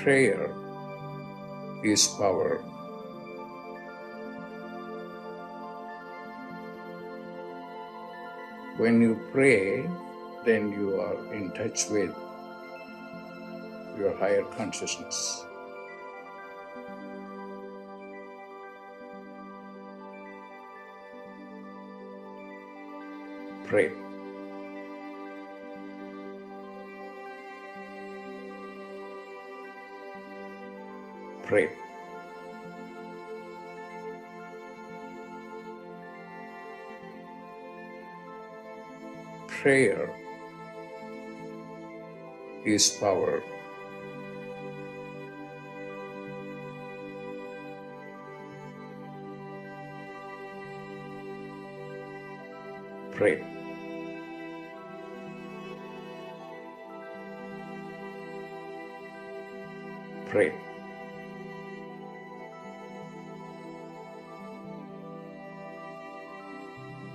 Prayer is power. When you pray, then you are in touch with your higher consciousness. Pray. Pray. Prayer is power. Pray. Pray.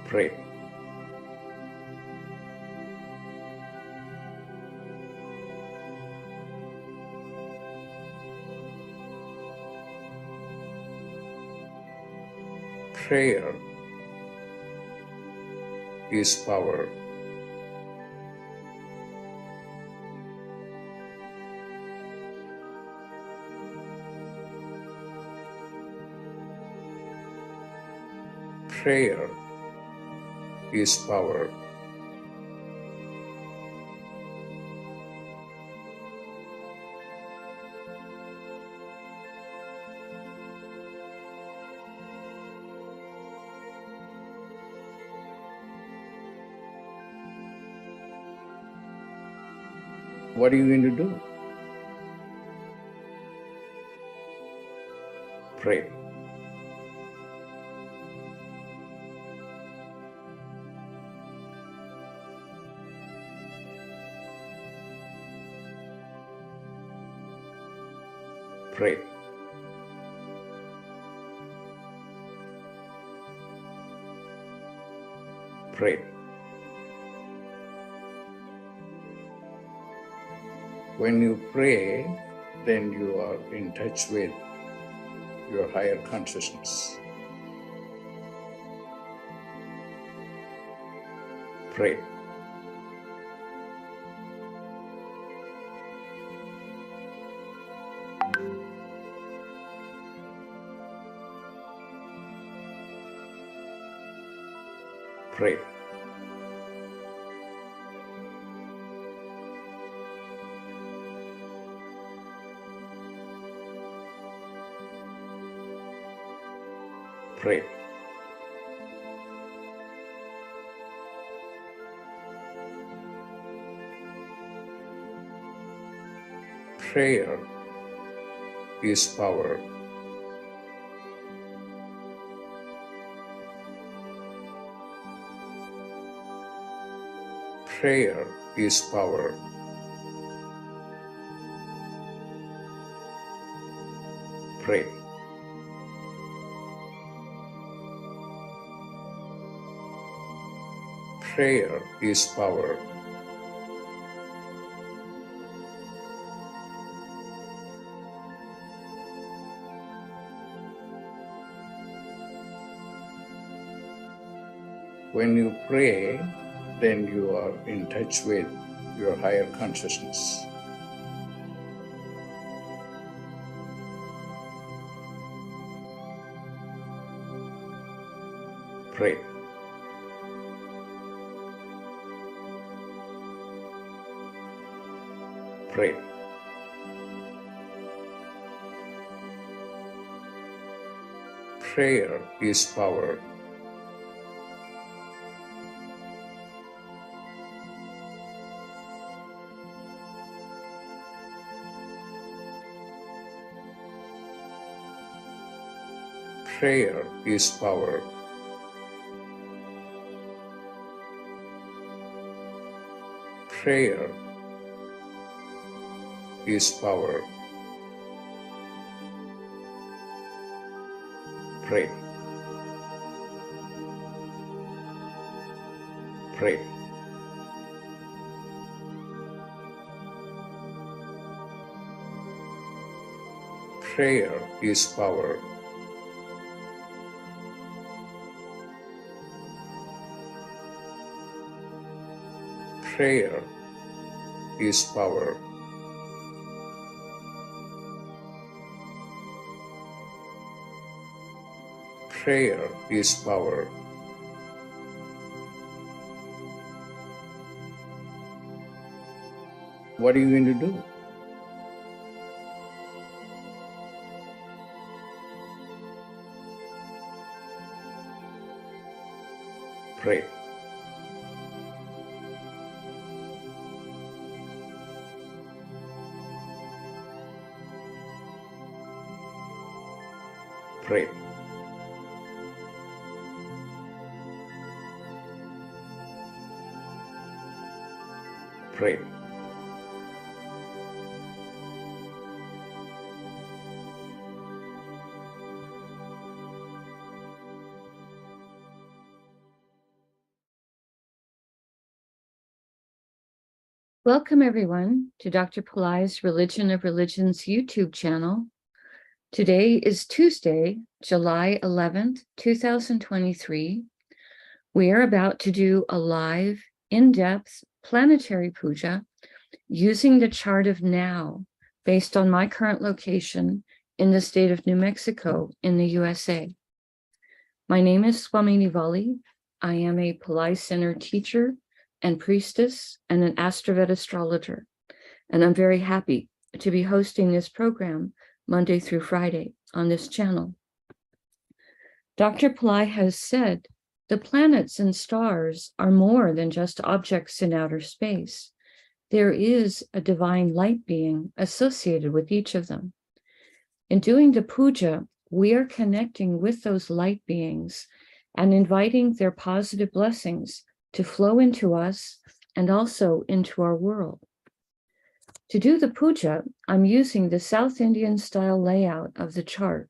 Pray. Prayer is power. Prayer is power. What are you going to do? Pray. Pray. Pray. When you pray, then you are in touch with your higher consciousness. Pray. Pray. Pray. Prayer is power. Prayer is power. Pray. Prayer is power. When you pray, then you are in touch with your higher consciousness. Pray. Pray. Prayer is power. Prayer is power. Prayer is power. Pray. Pray. Prayer is power. Prayer is power. Prayer is power. What are you going to do? Pray. Pray. Pray. Welcome, everyone, to Dr. Pillai's Religion of Religions YouTube channel. Today is Tuesday, July 11th, 2023. We are about to do a live, in-depth planetary puja using the chart of now, based on my current location in the state of New Mexico in the USA. My name is Swamini Valli. I am a Pillai Center teacher and priestess and an AstroVed astrologer. And I'm very happy to be hosting this program Monday through Friday on this channel. Dr. Pillai has said the planets and stars are more than just objects in outer space. There is a divine light being associated with each of them. In doing the puja, we are connecting with those light beings and inviting their positive blessings to flow into us and also into our world. To do the puja, I'm using the South Indian style layout of the chart.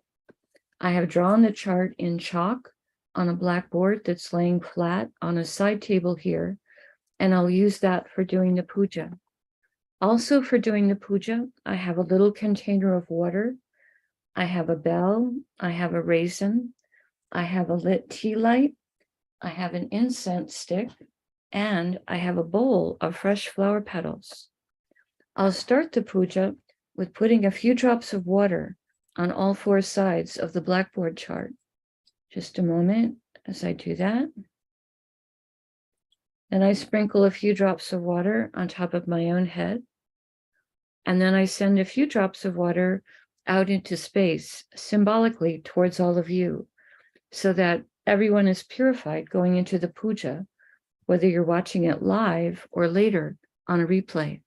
I have drawn the chart in chalk on a blackboard that's laying flat on a side table here, and I'll use that for doing the puja. Also for doing the puja, I have a little container of water, I have a bell, I have a raisin, I have a lit tea light, I have an incense stick, and I have a bowl of fresh flower petals. I'll start the puja with putting a few drops of water on all four sides of the blackboard chart. Just a moment as I do that. Then I sprinkle a few drops of water on top of my own head. And then I send a few drops of water out into space, symbolically towards all of you, so that everyone is purified going into the puja, whether you're watching it live or later on a replay.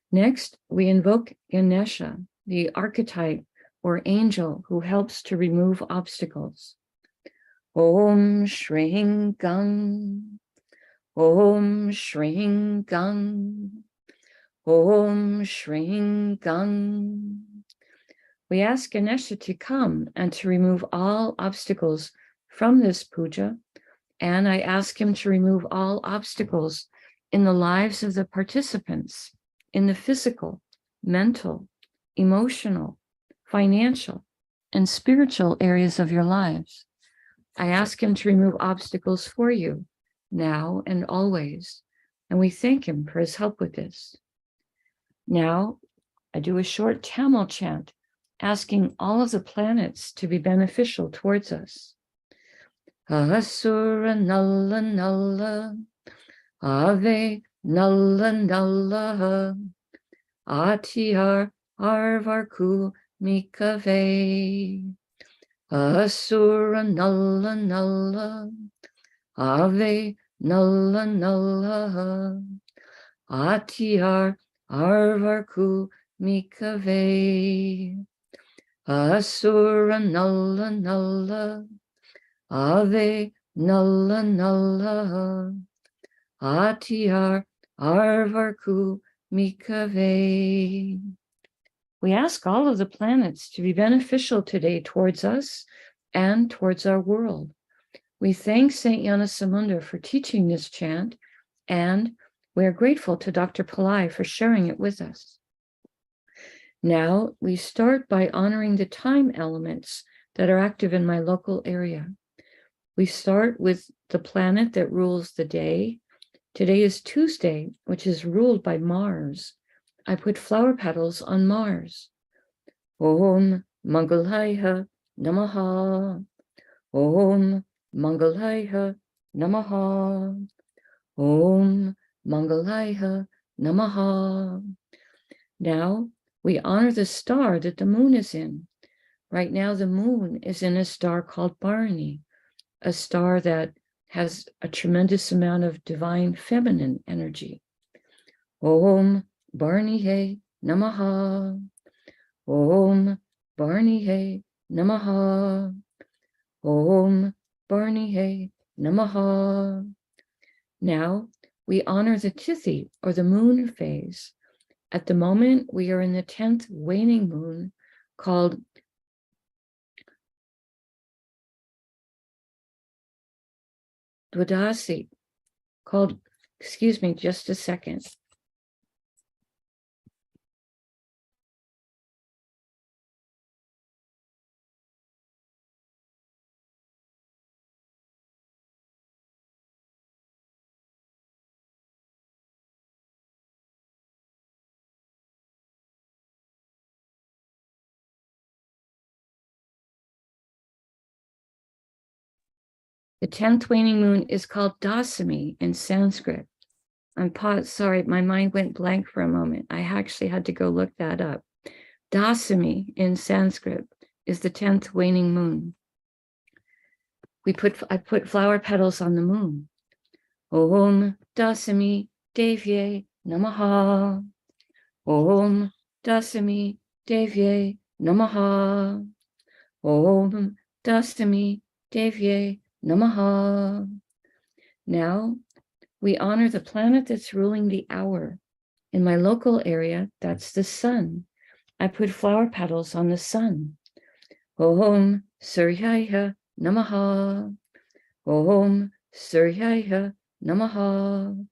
Next, we invoke Ganesha, the archetype or angel who helps to remove obstacles. Om Shring Gang, Om Shring Gang, Om Shring Gang. We ask Ganesha to come and to remove all obstacles from this puja, and I ask him to remove all obstacles in the lives of the participants, in the physical, mental, emotional, financial, and spiritual areas of your lives. I ask him to remove obstacles for you, now and always, and we thank him for his help with this. Now, I do a short Tamil chant, asking all of the planets to be beneficial towards us. Asura Nalla Nalla, Ave Nalla Nalla, Atiyar Arvarku Mikave. Asura Nalla Nalla, Ave Nalla Nalla, Atiyar Arvarku Mikave. Asura Nalla Nalla, Ave Nalla Nalla, Atiyar Arvarku Mikave. We ask all of the planets to be beneficial today towards us and towards our world. We thank Saint Yanasamunda for teaching this chant, and we are grateful to Dr. Pillai for sharing it with us. Now we start by honoring the time elements that are active in my local area. We start with the planet that rules the day. Today is Tuesday, which is ruled by Mars. I put flower petals on Mars. Om Mangalaya Namaha. Om Mangalaya Namaha. Om Mangalaya Namaha. Now we honor the star that the moon is in. Right now, the moon is in a star called Bharani, a star that has a tremendous amount of divine feminine energy. Om Bharani Namaha. Om Bharani Namaha. Om Bharani Namaha. Now we honor the Tithi, or the moon phase. At the moment, we are in the 10th waning moon, called Dwadasi, excuse me, just a second. The 10th waning moon is called Dasami in Sanskrit. Sorry, my mind went blank for a moment. I actually had to go look that up. Dasami in Sanskrit is the 10th waning moon. I put flower petals on the moon. Om Dasami Devye Namaha. Om Dasami Devye Namaha. Om Dasami Devye Namaha. Now we honor the planet that's ruling the hour. In my local area, that's the sun. I put flower petals on the sun. Om Suryaya Namaha. Om Suryaya Namaha.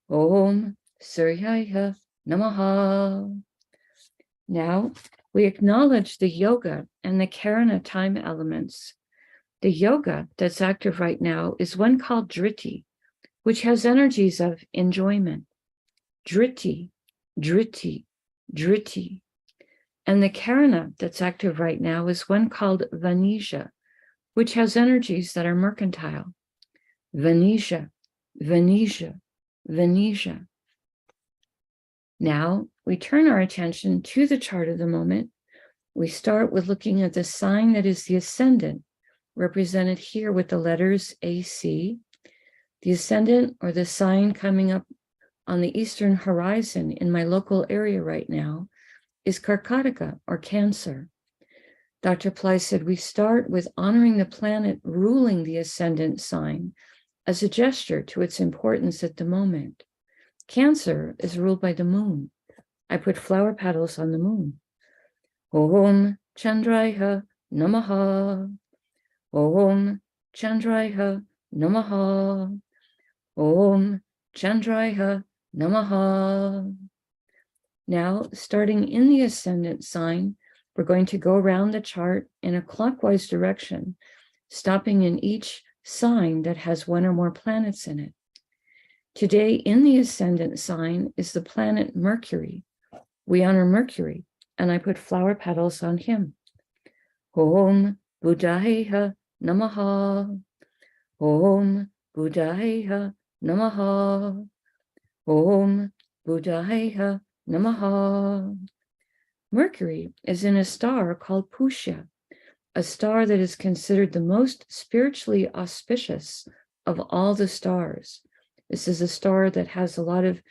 Om Suryaya Namaha. Now we acknowledge the yoga and the Karana time elements. The yoga that's active right now is one called Driti, which has energies of enjoyment. Driti, Driti, Driti. And the Karana that's active right now is one called Vanisha, which has energies that are mercantile. Vanisha, Vanisha, Vanisha. Now we turn our attention to the chart of the moment. We start with looking at the sign that is the ascendant, represented here with the letters AC. The ascendant, or the sign coming up on the eastern horizon in my local area right now, is Karkataka, or Cancer. Dr. Pillai said we start with honoring the planet ruling the ascendant sign as a gesture to its importance at the moment. Cancer is ruled by the moon. I put flower petals on the moon. Om Chandraya Namaha. Om Chandraya Namaha. Om Chandraya Namaha. Now, starting in the ascendant sign, we're going to go around the chart in a clockwise direction, stopping in each sign that has one or more planets in it. Today, in the ascendant sign is the planet Mercury. We honor Mercury, and I put flower petals on him. Om Buddhaya Namaha. Om Buddhaya Namaha. Om Buddhaya Namaha. Mercury is in a star called Pusha, a star that is considered the most spiritually auspicious of all the stars. This is a star that has a lot of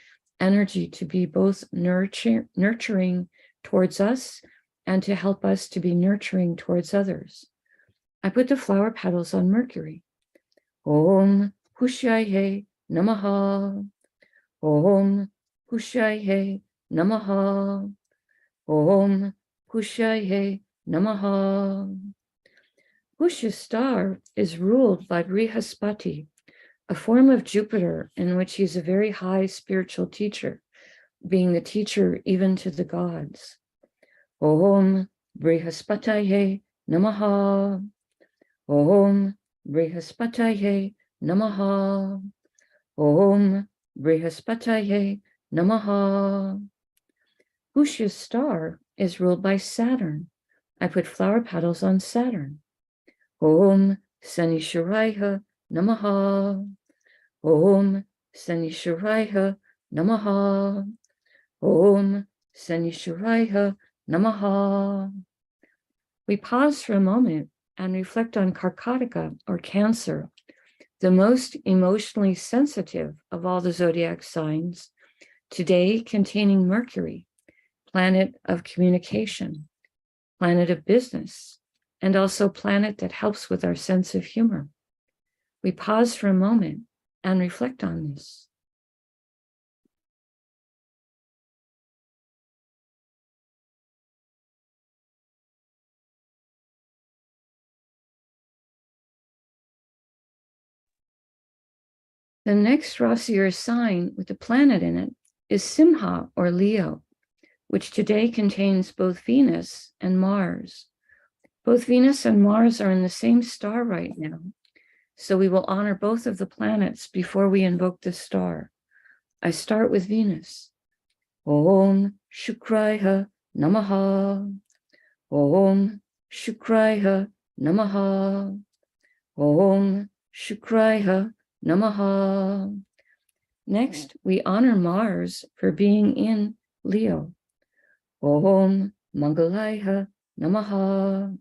energy to be both nurturing towards us and to help us to be nurturing towards others. I put the flower petals on Mercury. Om Pushyaye Namaha. Om Pushyaye Namaha. Om Pushyaye Namaha. Pusha star is ruled by Brihaspati, a form of Jupiter in which he's a very high spiritual teacher, being the teacher even to the gods. Om Brihaspataye Namaha. Om Brihaspataye Namaha. Om Brihaspataye Namaha. Pushya's star is ruled by Saturn. I put flower petals on Saturn. Om Sanishwaraya Namaha. Om Sanishwaraya Namaha. Om Sanishwaraya Namaha. We pause for a moment and reflect on Karkataka, or Cancer, the most emotionally sensitive of all the zodiac signs, today containing Mercury, planet of communication, planet of business, and also planet that helps with our sense of humor. We pause for a moment and reflect on this. The next Rasi or sign with a planet in it is Simha, or Leo, which today contains both Venus and Mars. Both Venus and Mars are in the same star right now, so we will honor both of the planets before we invoke the star. I start with Venus. Om Shukraya Namaha. Om Shukraya Namaha. Om Shukraya Namaha. Next, we honor Mars for being in Leo. Om Mangalaya Namaha.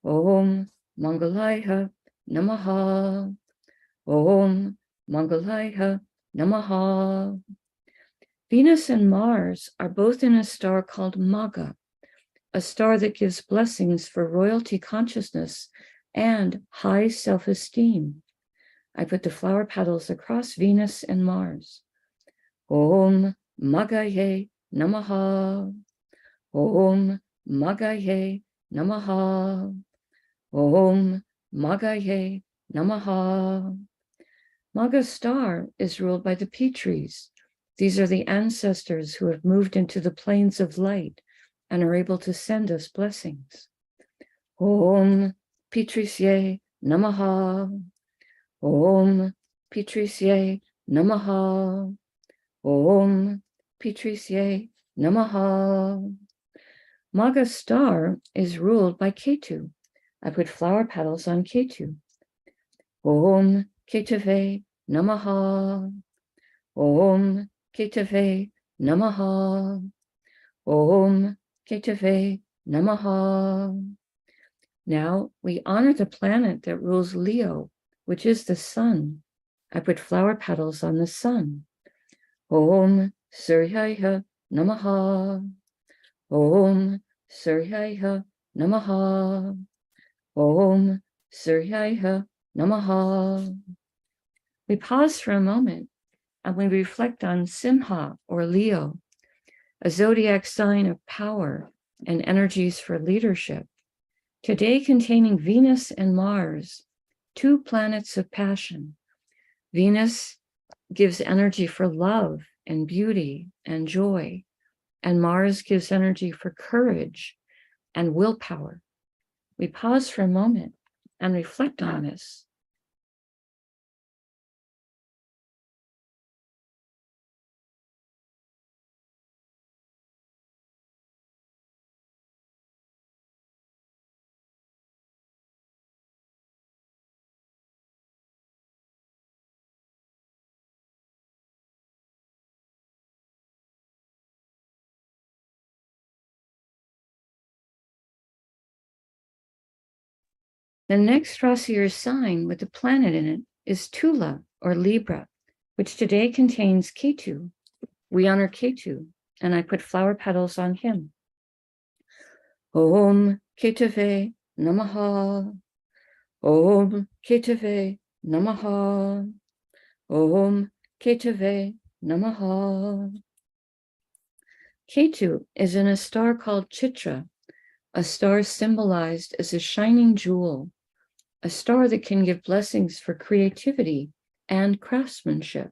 Om Mangalaya Namaha. Om Mangalaya Namaha. Venus and Mars are both in a star called Magha, a star that gives blessings for royalty consciousness and high self-esteem. I put the flower petals across Venus and Mars. Om Magaye Namaha. Om Magaye Namaha. Om Magaye Namaha. Magha's star is ruled by the Petries. These are the ancestors who have moved into the planes of light and are able to send us blessings. Om Petrisye Namaha. Om Petrisye Namaha. Om Petrisye Namaha. Magha's star is ruled by Ketu. I put flower petals on Ketu. Om Ketave Namaha. Om Ketave Namaha. Om Ketave Namaha. Now we honor the planet that rules Leo, which is the sun. I put flower petals on the sun. Om Suryaya Namaha. Om Suryaya Namaha. Om Suryaya Namaha. We pause for a moment and we reflect on Simha, or Leo, a zodiac sign of power and energies for leadership, today containing Venus and Mars, two planets of passion. Venus gives energy for love and beauty and joy, and Mars gives energy for courage and willpower. We pause for a moment and reflect on this. The next Rasi or sign with a planet in it is Tula, or Libra, which today contains Ketu. We honor Ketu, and I put flower petals on him. Om Ketave Namaha. Om Ketave Namaha. Om Ketave Namaha. Ketu is in a star called Chitra, a star symbolized as a shining jewel, a star that can give blessings for creativity and craftsmanship.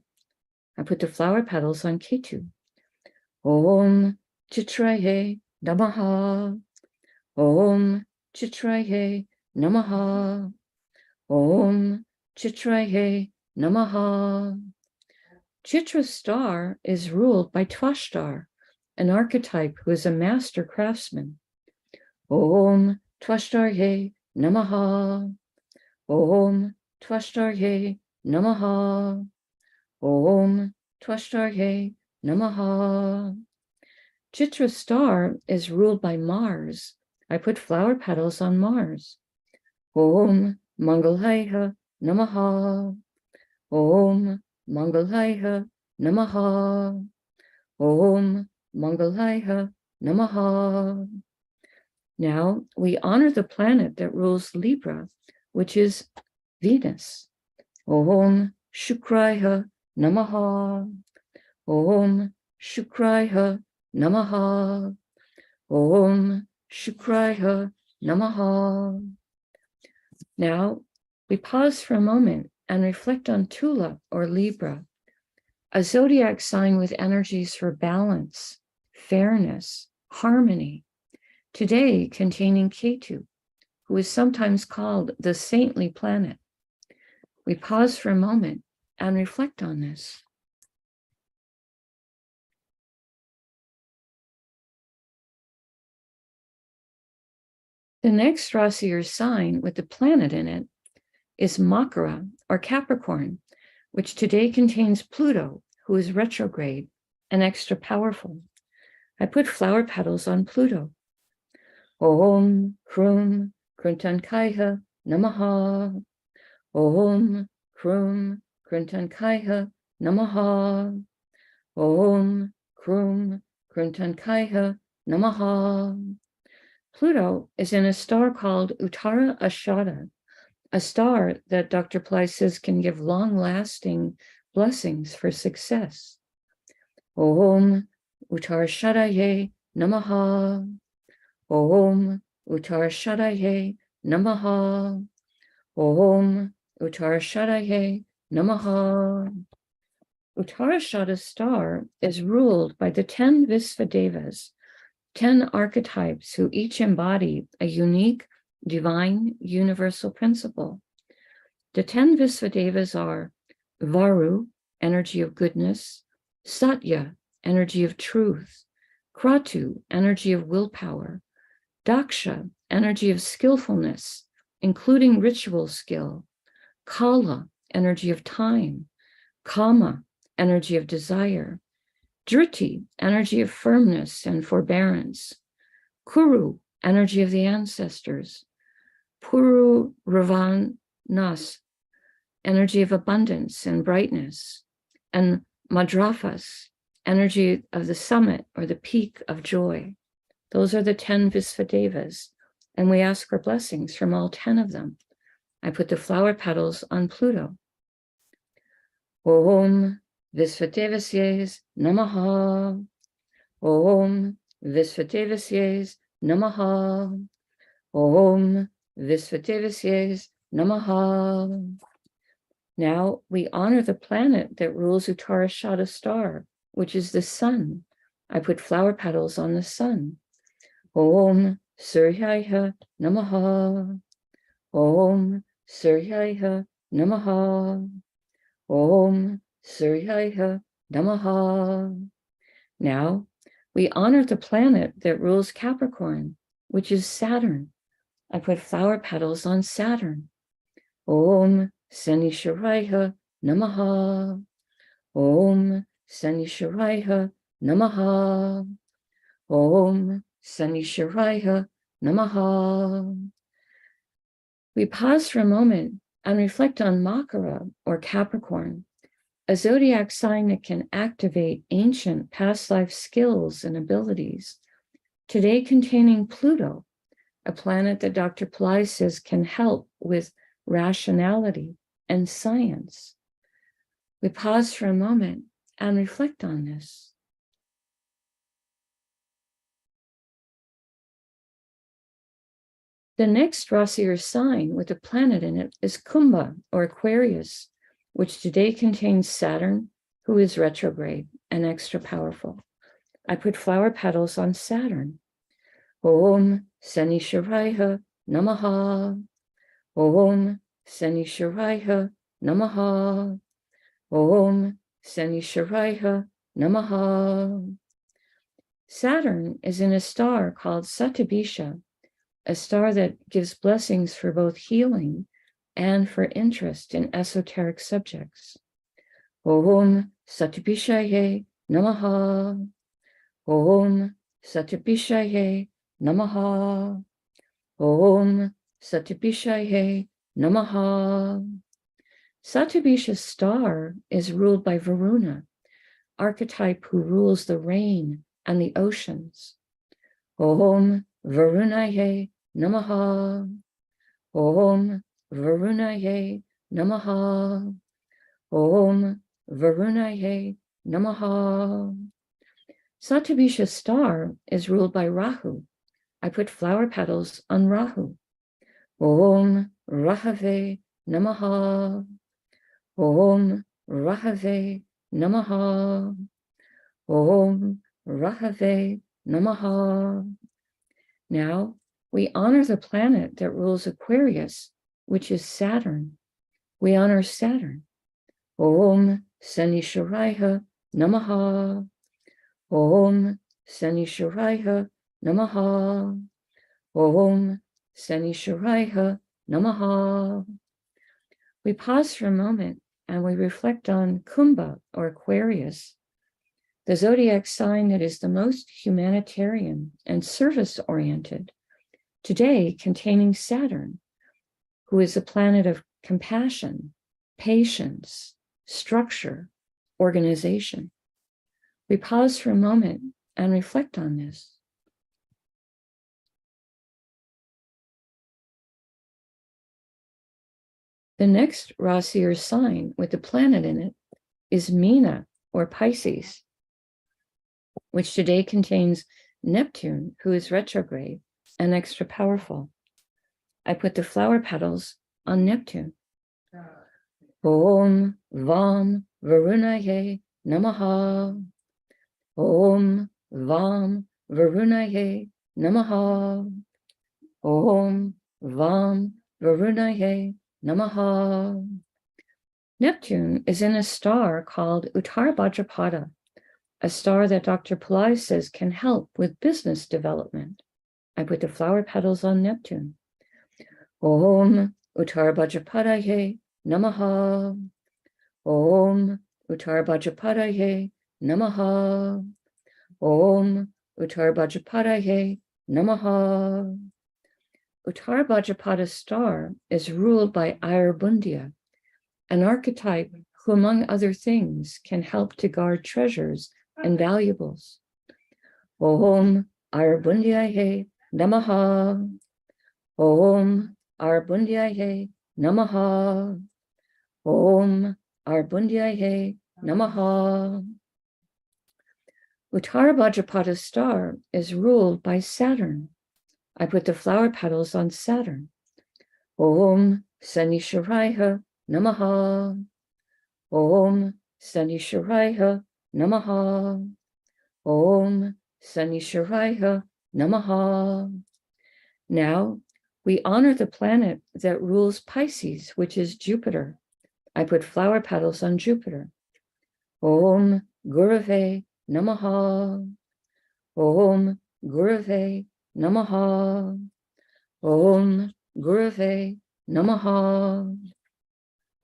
I put the flower petals on Ketu. Om Chitraye Namaha. Om Chitraye Namaha. Om Chitraye Namaha. Chitra star is ruled by Twashtar, an archetype who is a master craftsman. Om Twashtarye Namaha. Om Twashtarye Namaha. Om Twashtarye Namaha. Chitra star is ruled by Mars. I put flower petals on Mars. Om Mangalaya Namaha. Om Mangalaya Namaha. Om Mangalaya Namaha. Now we honor the planet that rules Libra, which is Venus. Om Shukraya Namaha. Om Shukraya Namaha. Om Shukraya Namaha. Now we pause for a moment and reflect on Tula or Libra, a zodiac sign with energies for balance, fairness, harmony, today containing Ketu, who is sometimes called the saintly planet. We pause for a moment and reflect on this. The next Rasi or sign with the planet in it is Makara or Capricorn, which today contains Pluto, who is retrograde and extra powerful. I put flower petals on Pluto. Om Krum Kruntankaya Namaha. Om Krum Kruntankaya Namaha. Om Krum Kruntankaya Namaha. Pluto is in a star called Uttara Ashada, a star that Dr. Pillai says can give long-lasting blessings for success. Om Uttara Shadaye Namaha. Om Uttara Shadaye Namaha. Om Uttara Shadaye Namaha. Uttarashada star is ruled by the 10 Visvadevas, 10 archetypes who each embody a unique, divine, universal principle. The 10 Visvadevas are Varu, energy of goodness; Satya, energy of truth; Kratu, energy of willpower; Daksha, energy of skillfulness, including ritual skill; Kala, energy of time; Kama, energy of desire; Driti, energy of firmness and forbearance; Kuru, energy of the ancestors; Puru Ravanas, energy of abundance and brightness; and Madraphas, energy of the summit or the peak of joy. Those are the 10 Visvadevas, and we ask for blessings from all 10 of them. I put the flower petals on Pluto. Om Visvadevasye Namaha. Om Visvadevasye Namaha. Om Visvadevasye Namaha. Now we honor the planet that rules Uttarashada star, which is the sun. I put flower petals on the sun. Om Suryaya Namaha. Om Suryaya Namaha. Om Suryaya Namaha. Now we honor the planet that rules Capricorn, which is Saturn. I put flower petals on Saturn. Om Sanisharaya Namaha. Om Sanisharaya Namaha. Om Sanisharaya Namaha. We pause for a moment and reflect on Makara or Capricorn, a zodiac sign that can activate ancient past life skills and abilities, today containing Pluto, a planet that Dr. Pillai says can help with rationality and science. We pause for a moment and reflect on this. The next Rasi or sign with a planet in it is Kumbha or Aquarius, which today contains Saturn, who is retrograde and extra powerful. I put flower petals on Saturn. Om Sanisharaya Namaha. Om Sanisharaya Namaha. Om Sanisharaya Namaha. Saturn is in a star called Satyabisha, a star that gives blessings for both healing and for interest in esoteric subjects. Om Satyabishaye Namaha. Om Satyabishaye Namaha. Om Satyabishaye Namaha. Satyabisha's star is ruled by Varuna, archetype who rules the rain and the oceans. Om Varunaye Namaha. Om Varunaye Namaha. Om Varunaye Namaha. Satyabisha's star is ruled by Rahu. I put flower petals on Rahu. Om Rahave Namaha. Om Rahave Namaha. Om Rahave Namaha. Now we honor the planet that rules Aquarius, which is Saturn. We honor Saturn. Om Sanisharaya Namaha. Om Sanisharaya Namaha. Om Sanisharaya Namaha. We pause for a moment and we reflect on Kumbha, or Aquarius, the zodiac sign that is the most humanitarian and service-oriented, today containing Saturn, who is a planet of compassion, patience, structure, organization. We pause for a moment and reflect on this. The next Rasi or sign with the planet in it is Meena, or Pisces, which today contains Neptune, who is retrograde and extra powerful. I put the flower petals on Neptune. Om Vam Varunaye Namaha. Om Vam Varunaye Namaha. Om Vam Varunaye Namaha. Neptune is in a star called Uttara Bhadrapada, a star that Dr. Pillai says can help with business development. I put the flower petals on Neptune. Om Uttara Bhadrapadaye Namaha. Om Uttara Bhadrapadaye Namaha. Om Uttara Bhadrapadaye Namaha. Uttara Bhadrapada star is ruled by Ayurbundia, an archetype who, among other things, can help to guard treasures and valuables. Om Ayurbundiaye Namaha. Om Ayurbundiaye Namaha. Om Ayurbundiaye Namaha. Uttara Bhadrapada star is ruled by Saturn. I put the flower petals on Saturn. Om Sanisharaya Namaha. Om Sanisharaya Namaha. Om Sanisharaya Namaha. Now we honor the planet that rules Pisces, which is Jupiter. I put flower petals on Jupiter. Om Gurave Namaha. Om Gurave Namaha. Om Gurave Namaha.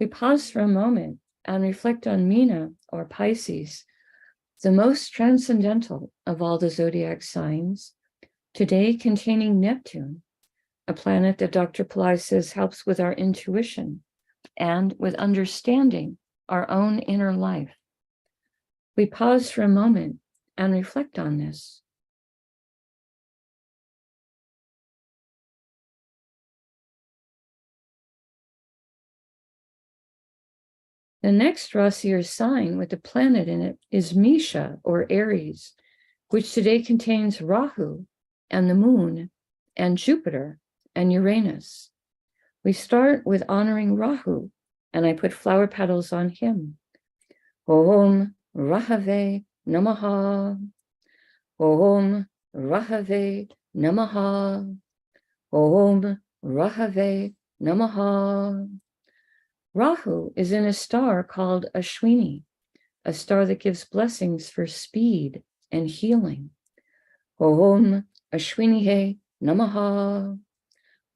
We pause for a moment and reflect on Meena, or Pisces, the most transcendental of all the zodiac signs, today containing Neptune, a planet that Dr. Pillai says helps with our intuition and with understanding our own inner life. We pause for a moment and reflect on this. The next Rasi or sign with the planet in it is Misha, or Aries, which today contains Rahu and the moon and Jupiter and Uranus. We start with honoring Rahu, and I put flower petals on him. Om Rahave Namaha. Om Rahave Namaha. Om Rahave Namaha. Rahu is in a star called Ashwini, a star that gives blessings for speed and healing. Om Ashwinihe Namaha.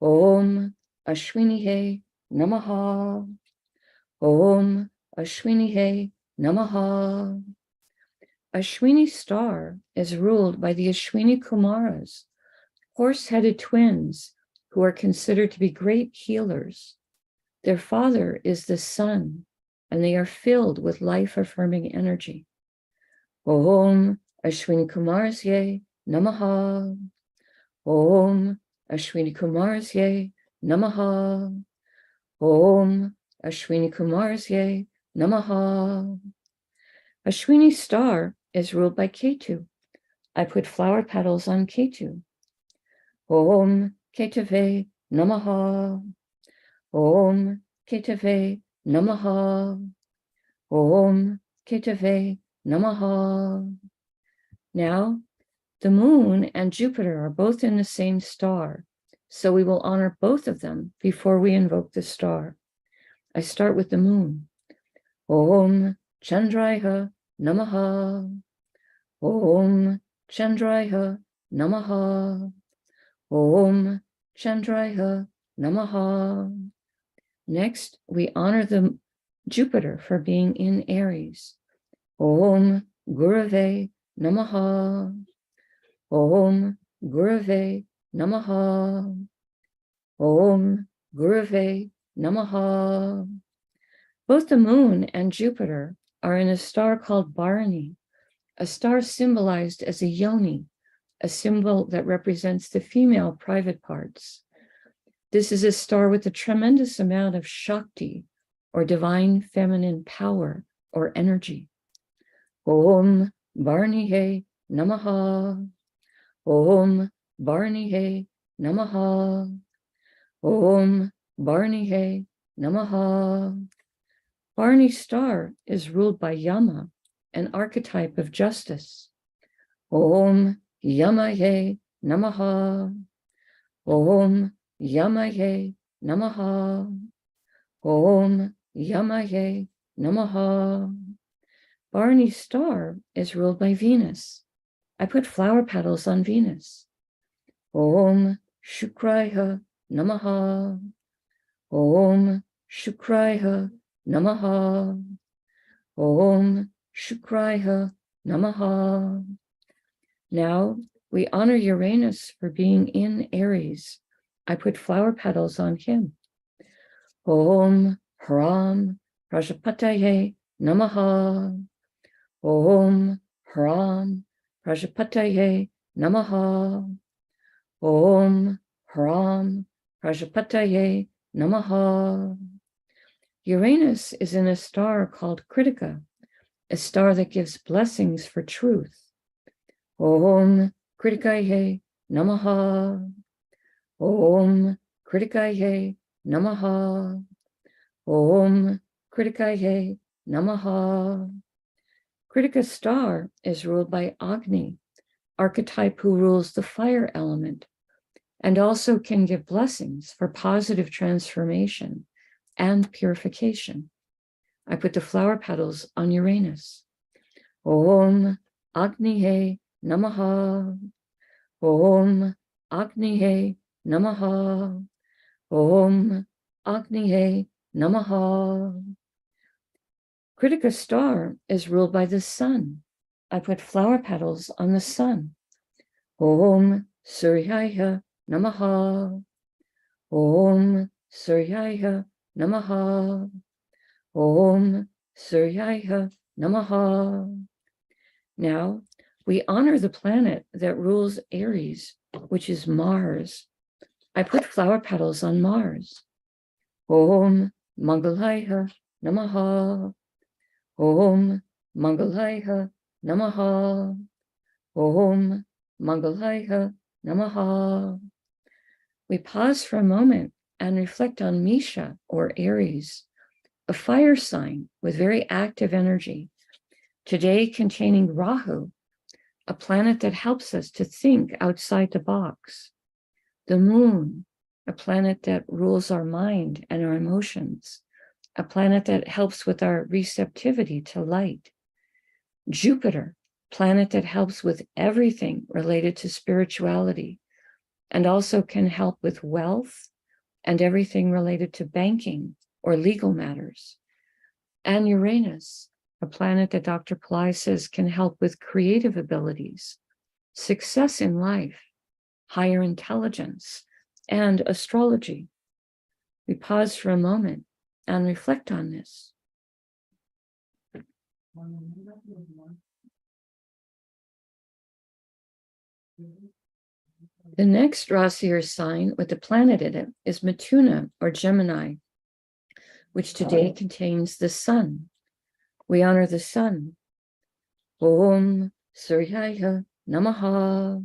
Om Ashwinihe Namaha. Om Ashwinihe Namaha. Ashwini star is ruled by the Ashwini Kumaras, horse-headed twins who are considered to be great healers. Their father is the sun, and they are filled with life-affirming energy. Om Ashwini Kumarsye Namaha. Om Ashwini Kumarsye Namaha. Om Ashwini Kumarsye Namaha. Ashwini star is ruled by Ketu. I put flower petals on Ketu. Om Ketave Namaha. Om Ketave Namaha. Om Ketave Namaha. Now, the moon and Jupiter are both in the same star, so we will honor both of them before we invoke the star. I start with the moon. Om Chandraya Namaha. Om Chandraya Namaha. Om Chandraya Namaha. Next, we honor the Jupiter for being in Aries. Om Gurave Namaha. Om Gurave Namaha. Om Gurave Namaha. Both the moon and Jupiter are in a star called Bharani, a star symbolized as a yoni, a symbol that represents the female private parts. This is a star with a tremendous amount of Shakti, or divine feminine power or energy. Om Bharanihe Namaha. Om Bharanihe Namaha. Om Bharanihe Namaha. Bharani star is ruled by Yama, an archetype of justice. Om Yamaye Namaha. Om Yamaye Namaha. Om Yamaye Namaha. Bharani star is ruled by Venus. I put flower petals on Venus. Om Shukraya Namaha. Om Shukraya Namaha. Om Shukraya Namaha. Now we honor Uranus for being in Aries. I put flower petals on him. Om Haram Prajapataye Namaha. Om Haram Prajapataye Namaha. Om Haram Prajapataye Namaha. Uranus is in a star called Kritika, a star that gives blessings for truth. Om Kritikaye Namaha. Om Kritikaye Namaha. Om Kritikaye Namaha. Kritika star is ruled by Agni, archetype who rules the fire element, and also can give blessings for positive transformation and purification. I put the flower petals on Uranus. Om Agnihe Namaha. Om Agnihe Namaha. Om Agnihe Namaha. Kritika star is ruled by the sun. I put flower petals on the sun. Om Suryaya Namaha. Om Suryaya Namaha. Om Suryaya Namaha. Now we honor the planet that rules Aries, which is Mars. I put flower petals on Mars. Om Mangalaya Namaha. Om Mangalaya Namaha. Om Mangalaya Namaha. We pause for a moment and reflect on Misha, or Aries, a fire sign with very active energy, today containing Rahu, a planet that helps us to think outside the box. The moon, a planet that rules our mind and our emotions, a planet that helps with our receptivity to light. Jupiter, planet that helps with everything related to spirituality and also can help with wealth and everything related to banking or legal matters. And Uranus, a planet that Dr. Pillai says can help with creative abilities, success in life, higher intelligence, and astrology. We pause for a moment and reflect on this. The next Rasi or sign with the planet in it is Mithuna or Gemini, which today contains the sun. We honor the sun. Om Suryaya Namaha.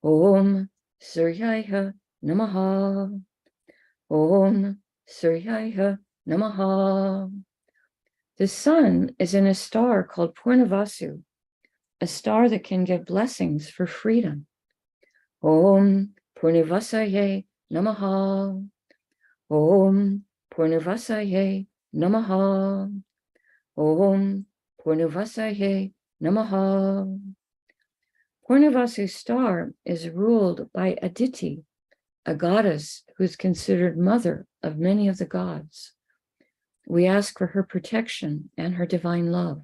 Om Suryaya Namaha. Om Suryaya Namaha. The sun is in a star called Purnavasu, a star that can give blessings for freedom. Om Purnavasaye Namaha. Om Purnavasaye Namaha. Om Purnavasaye Namaha. Purnavasu star is ruled by Aditi, a goddess who is considered mother of many of the gods. We ask for her protection and her divine love.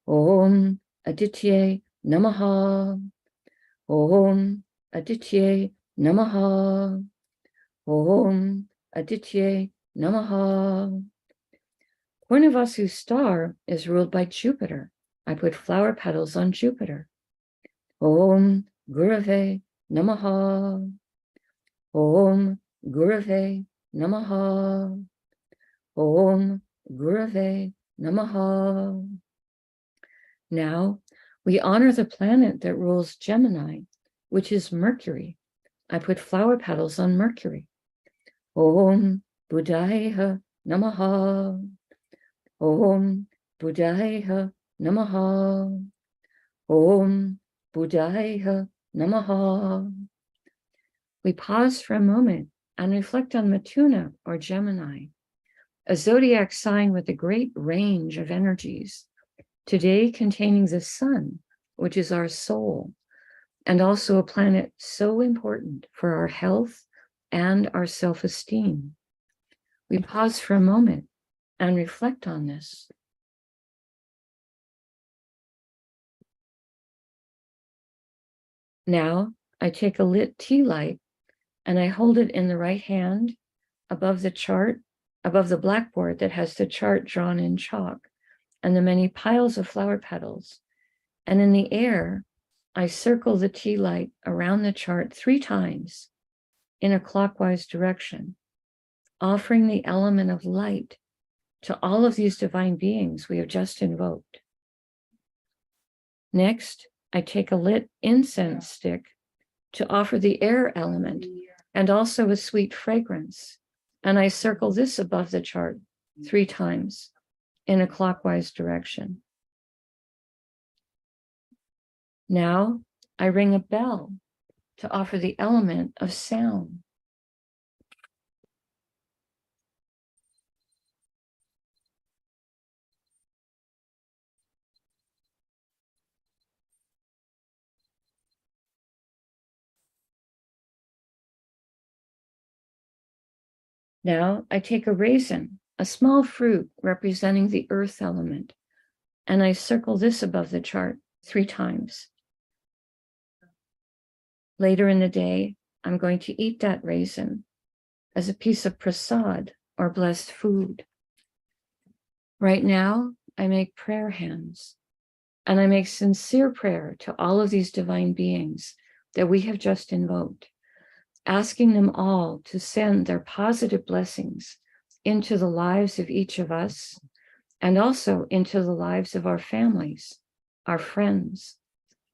Om Aditye Namaha. Om Aditye Namaha. Om Aditye Namaha. Purnavasu star is ruled by Jupiter. I put flower petals on Jupiter. Om Gurave Namaha. Om Gurave Namaha. Om Gurave Namaha. Now, we honor the planet that rules Gemini, which is Mercury. I put flower petals on Mercury. Om Buddhaya Namaha. Om Buddhaya Namaha. Om Buddhaya Namaha. We pause for a moment and reflect on Mithuna or Gemini, a zodiac sign with a great range of energies, today containing the sun, which is our soul, and also a planet so important for our health and our self-esteem. We pause for a moment and reflect on this. Now, I take a lit tea light and I hold it in the right hand above the chart, above the blackboard that has the chart drawn in chalk and the many piles of flower petals. And in the air, I circle the tea light around the chart 3 times in a clockwise direction, offering the element of light to all of these divine beings we have just invoked. Next, I take a lit incense stick to offer the air element and also a sweet fragrance, and I circle this above the chart 3 times in a clockwise direction. Now, I ring a bell to offer the element of sound. Now I take a raisin, a small fruit representing the earth element, and I circle this above the chart 3 times. Later in the day, I'm going to eat that raisin as a piece of prasad or blessed food. Right now, I make prayer hands, and I make sincere prayer to all of these divine beings that we have just invoked, asking them all to send their positive blessings into the lives of each of us and also into the lives of our families, our friends,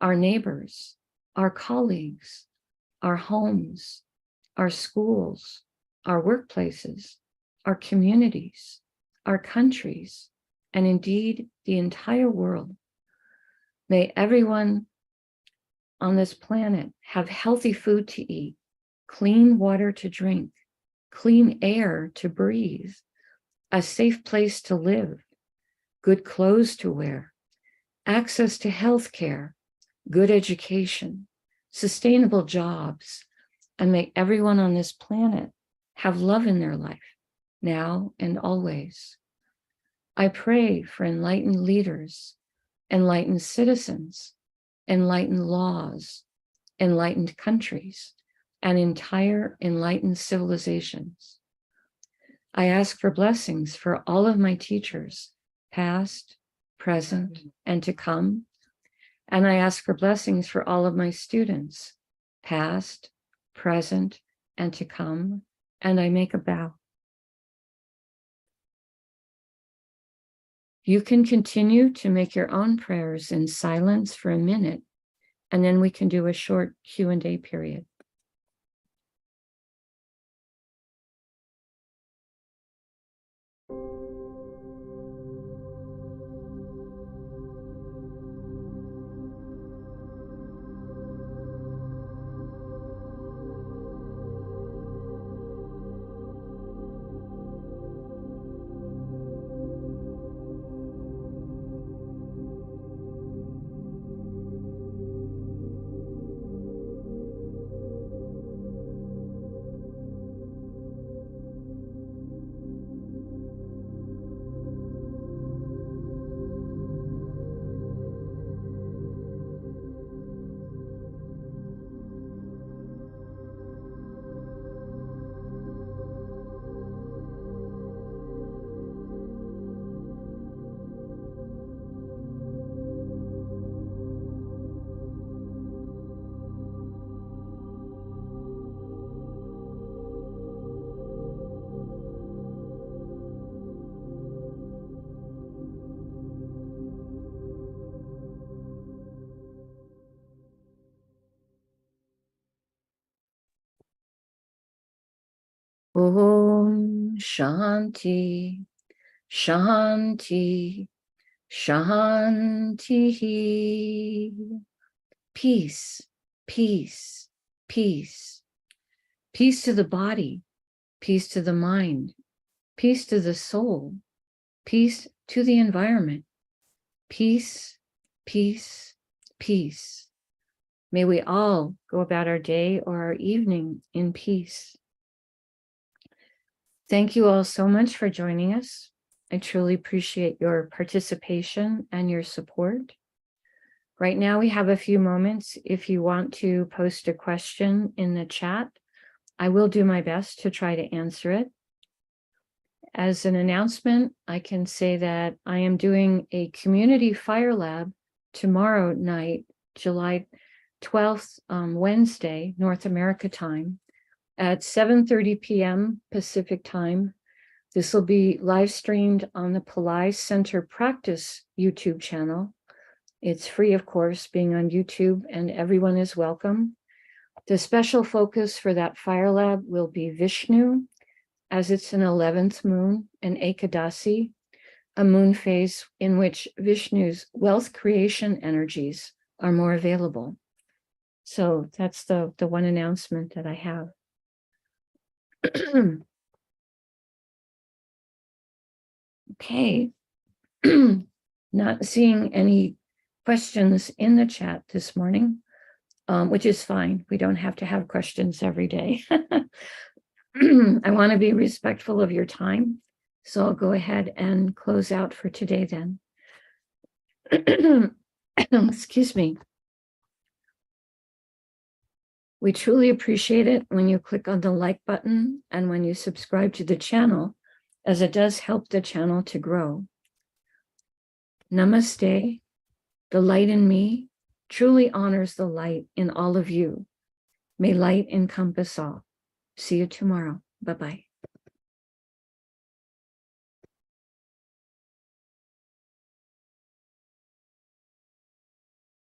our neighbors, our colleagues, our homes, our schools, our workplaces, our communities, our countries, and indeed the entire world. May everyone on this planet have healthy food to eat, clean water to drink, clean air to breathe, a safe place to live, good clothes to wear, access to health care, good education, sustainable jobs, and may everyone on this planet have love in their life, now and always. I pray for enlightened leaders, enlightened citizens, enlightened laws, enlightened countries, and entire enlightened civilizations. I ask for blessings for all of my teachers, past, present, and to come. And I ask for blessings for all of my students, past, present, and to come. And I make a bow. You can continue to make your own prayers in silence for a minute, and then we can do a short Q&A period. Om Shanti, Shanti, Shanti. Peace, peace, peace. Peace to the body, peace to the mind, peace to the soul, peace to the environment. Peace, peace, peace. May we all go about our day or our evening in peace. Thank you all so much for joining us. I truly appreciate your participation and your support. Right now, we have a few moments. If you want to post a question in the chat, I will do my best to try to answer it. As an announcement, I can say that I am doing a community fire lab tomorrow night, July 12th, Wednesday, North America time, at 7:30 p.m. Pacific time. This will be live streamed on the Pillai Center Practice YouTube channel. It's free, of course, being on YouTube, and everyone is welcome. The special focus for that fire lab will be Vishnu, as it's an 11th moon, an Ekadasi, a moon phase in which Vishnu's wealth creation energies are more available. So that's the one announcement that I have. Okay, not seeing any questions in the chat this morning, which is fine. We don't have to have questions every day. I want to be respectful of your time, so I'll go ahead and close out for today then. Excuse me. We truly appreciate it when you click on the like button and when you subscribe to the channel, as it does help the channel to grow. Namaste. The light in me truly honors the light in all of you. May light encompass all. See you tomorrow. Bye-bye.